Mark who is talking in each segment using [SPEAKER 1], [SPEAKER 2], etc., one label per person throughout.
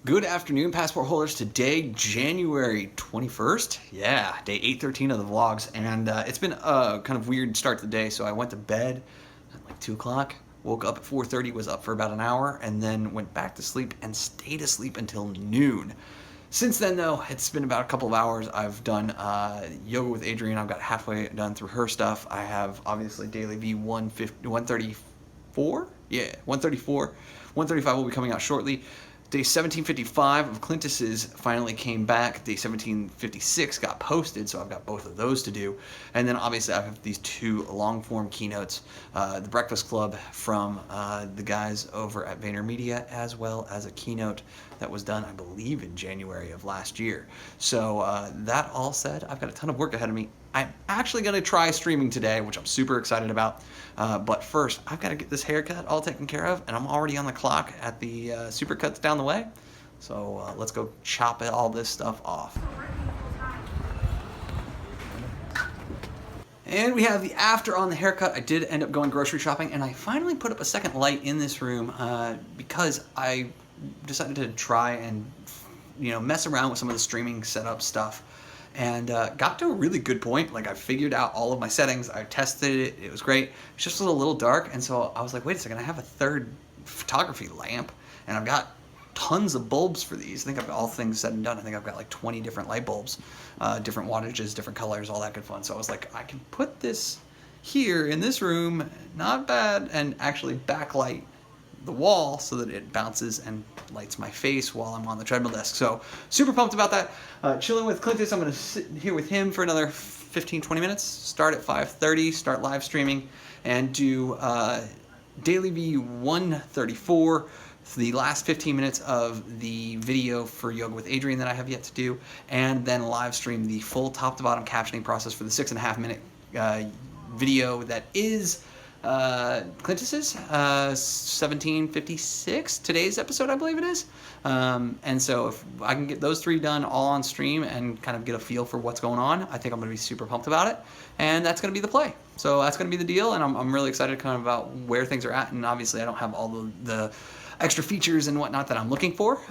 [SPEAKER 1] Good afternoon, passport holders. Today, January 21st. Yeah, day 813 of the vlogs. And it's been a kind of weird start to the day. So I went to bed at like 2 o'clock, woke up at 4:30, was up for about an hour, and then went back to sleep and stayed asleep until noon. Since then, though, it's been about a couple of hours. I've done yoga with Adrienne. I've got halfway done through her stuff. I have obviously Daily V 134. Yeah, 134. 135 will be coming out shortly. Day 1755 of Clintus's finally came back. Day 1756 got posted, so I've got both of those to do. And then obviously I have these two long-form keynotes, the Breakfast Club from the guys over at VaynerMedia, as well as a keynote that was done, I believe, in January of last year. So that all said, I've got a ton of work ahead of me. I'm actually going to try streaming today, which I'm super excited about. But first, I've got to get this haircut all taken care of, and I'm already on the clock at the Supercuts down the way. So let's go chop all this stuff off. And we have the after on the haircut. I did end up going grocery shopping, and I finally put up a second light in this room because I decided to try and mess around with some of the streaming setup stuff. And got to a really good point. Like, I figured out all of my settings. I tested it. It was great. It's just a little dark. And so I was like, wait a second. I have a third photography lamp. And I've got tons of bulbs for these. I think I've got all things said and done. I think I've got like 20 different light bulbs. Different wattages, different colors, all that good fun. So I was like, I can put this here in this room. Not bad. And actually backlight the wall so that it bounces and lights my face while I'm on the treadmill desk. So super pumped about that. Chilling with Clintus. I'm going to sit here with him for another 15-20 minutes. Start at 5:30, start live streaming, and do Daily V 134, the last 15 minutes of the video for Yoga with Adrienne that I have yet to do, and then live stream the full top to bottom captioning process for the 6.5 minute video that is Clintus's 1756, today's episode, I believe it is. And so if I can get those three done all on stream and kind of get a feel for what's going on, I think I'm going to be super pumped about it. And that's going to be the play. So that's going to be the deal, and I'm really excited kind of about where things are at. And obviously I don't have all the extra features and whatnot that I'm looking for,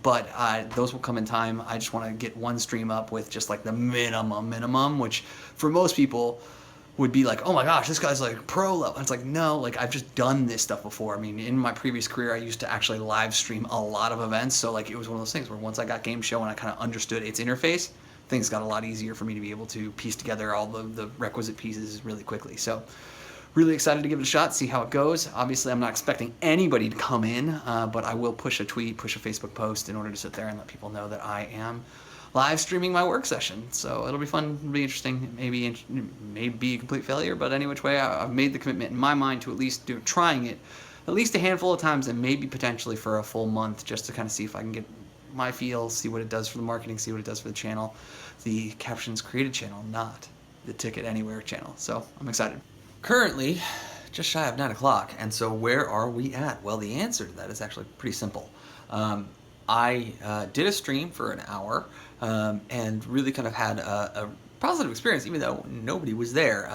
[SPEAKER 1] but those will come in time. I just want to get one stream up with just like the minimum, which for most people would be like, oh my gosh, this guy's like pro level. And it's like, no, like I've just done this stuff before. I mean, in my previous career, I used to actually live stream a lot of events. So like it was one of those things where once I got Game Show and I kind of understood its interface, things got a lot easier for me to be able to piece together all the requisite pieces really quickly. So really excited to give it a shot, see how it goes. Obviously, I'm not expecting anybody to come in, but I will push a tweet, push a Facebook post in order to sit there and let people know that I am live streaming my work session. So it'll be fun, it'll be interesting, maybe be a complete failure, but any which way, I've made the commitment in my mind to at least trying it at least a handful of times, and maybe potentially for a full month, just to kind of see if I can get my feel, see what it does for the marketing, see what it does for the channel, the Captions Created channel, not the Ticket Anywhere channel. So I'm excited. Currently, just shy of 9 o'clock, and so where are we at? Well, the answer to that is actually pretty simple. I did a stream for an hour and really kind of had a positive experience, even though nobody was there.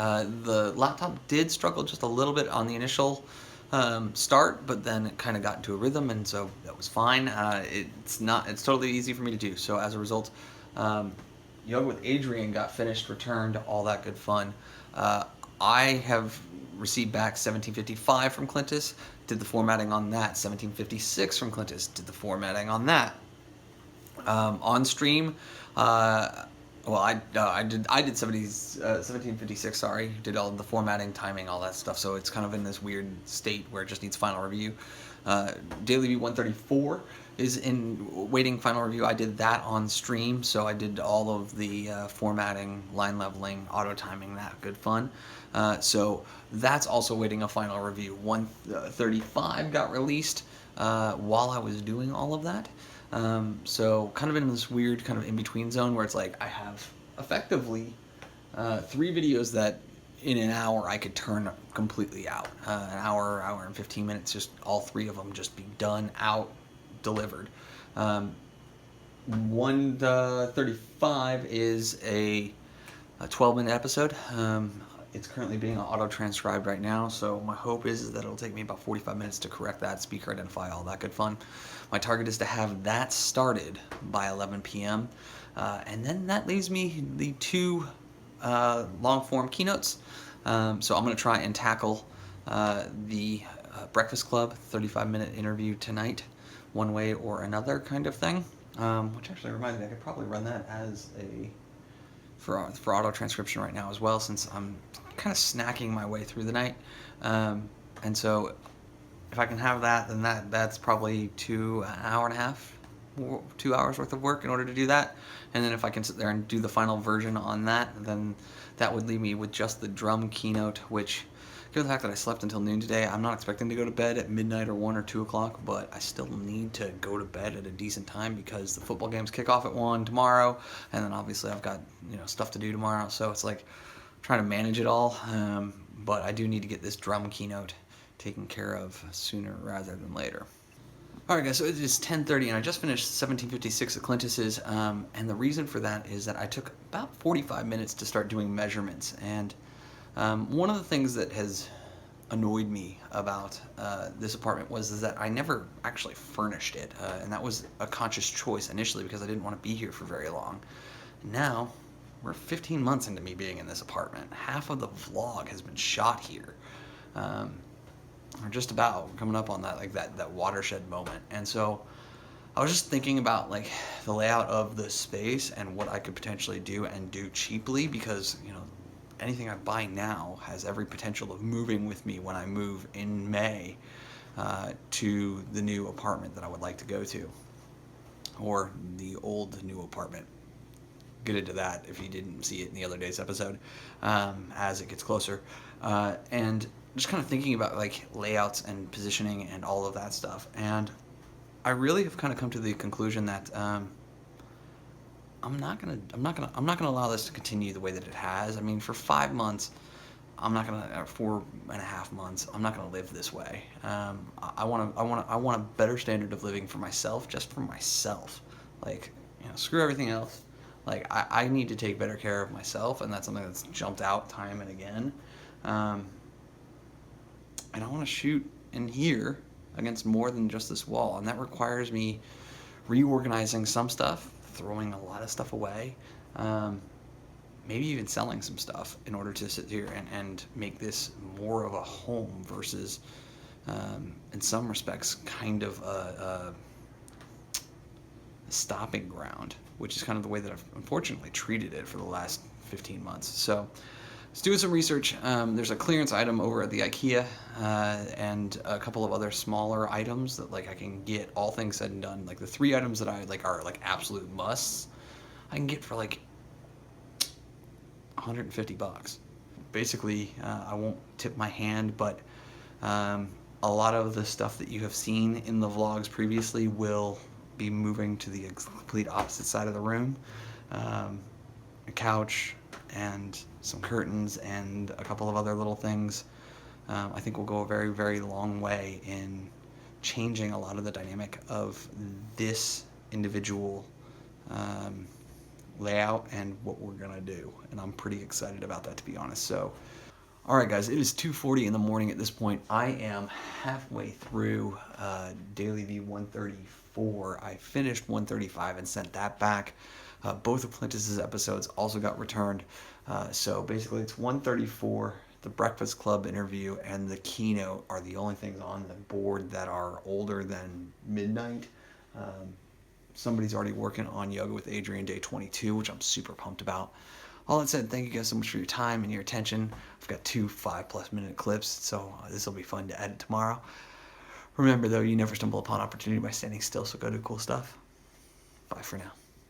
[SPEAKER 1] The laptop did struggle just a little bit on the initial start, but then it kind of got into a rhythm, and so that was fine. It's totally easy for me to do. So as a result, Yoga with Adrienne got finished, returned, all that good fun. I have received back 1755 from Clintus, did the formatting on that. 1756 from Clintus, did the formatting on that. On stream, well, I did 1756, sorry, did all the formatting, timing, all that stuff, so it's kind of in this weird state where it just needs final review. Daily V 134 is in waiting final review. I did that on stream, so I did all of the formatting, line leveling, auto timing, that good fun. So that's also waiting a final review. 135 got released while I was doing all of that. So kind of in this weird kind of in-between zone where it's like I have effectively 3 videos that in an hour I could turn completely out. An hour and 15 minutes, just all 3 of them just be done, out, delivered. 135 is a 12-minute episode. it's currently being auto-transcribed right now, so my hope is that it'll take me about 45 minutes to correct that, speaker identify, all that good fun. My target is to have that started by 11 p.m., and then that leaves me the 2 long-form keynotes. So I'm going to try and tackle the Breakfast Club 35-minute interview tonight, one way or another kind of thing, which actually reminds me I could probably run that as for auto transcription right now as well, since I'm kind of snacking my way through the night, and so if I can have that, then that's probably an hour and a half, 2 hours worth of work in order to do that. And then if I can sit there and do the final version on that, then that would leave me with just the drum keynote, which, given the fact that I slept until noon today, I'm not expecting to go to bed at midnight or 1 or 2 o'clock, but I still need to go to bed at a decent time because the football games kick off at 1 tomorrow, and then obviously I've got stuff to do tomorrow, so it's like trying to manage it all, but I do need to get this drum keynote taken care of sooner rather than later. Alright guys, so it is 10:30 and I just finished 1756 at Clintus's, and the reason for that is that I took about 45 minutes to start doing measurements, and one of the things that has annoyed me about this apartment is that I never actually furnished it, and that was a conscious choice initially because I didn't want to be here for very long. Now, we're 15 months into me being in this apartment. Half of the vlog has been shot here. Or just about coming up on that, like that watershed moment. And so I was just thinking about like the layout of the space and what I could potentially do and do cheaply, because anything I buy now has every potential of moving with me when I move in May to the new apartment that I would like to go to, or the old new apartment. Get into that if you didn't see it in the other day's episode, as it gets closer, and just kind of thinking about like layouts and positioning and all of that stuff. And I really have kind of come to the conclusion that I'm not gonna allow this to continue the way that it has. I mean, for 5 months, I'm not gonna, or 4.5 months, I'm not gonna live this way. I want a better standard of living for myself, just for myself. Like, screw everything else. Like, I need to take better care of myself, and that's something that's jumped out time and again. And I want to shoot in here against more than just this wall, and that requires me reorganizing some stuff, throwing a lot of stuff away, maybe even selling some stuff in order to sit here and make this more of a home versus, in some respects, kind of a stopping ground, which is kind of the way that I've unfortunately treated it for the last 15 months. So just doing some research. There's a clearance item over at the IKEA, and a couple of other smaller items that like I can get, all things said and done. Like the 3 items that I like are like absolute musts, I can get for like $150. Basically, I won't tip my hand, but a lot of the stuff that you have seen in the vlogs previously will be moving to the complete opposite side of the room. A couch and some curtains and a couple of other little things, I think will go a very, very long way in changing a lot of the dynamic of this individual layout and what we're gonna do, and I'm pretty excited about that, to be honest. So alright guys, it is 2:40 in the morning at this point. I am halfway through Daily V 134. I finished 135 and sent that back. Both of Clintus's episodes also got returned. So basically it's 134, the Breakfast Club interview, and the keynote are the only things on the board that are older than midnight. Somebody's already working on Yoga with Adrian Day 22, which I'm super pumped about. All that said, thank you guys so much for your time and your attention. I've got 2 5+ minute clips, so this will be fun to edit tomorrow. Remember though, you never stumble upon opportunity by standing still, so go do cool stuff. Bye for now.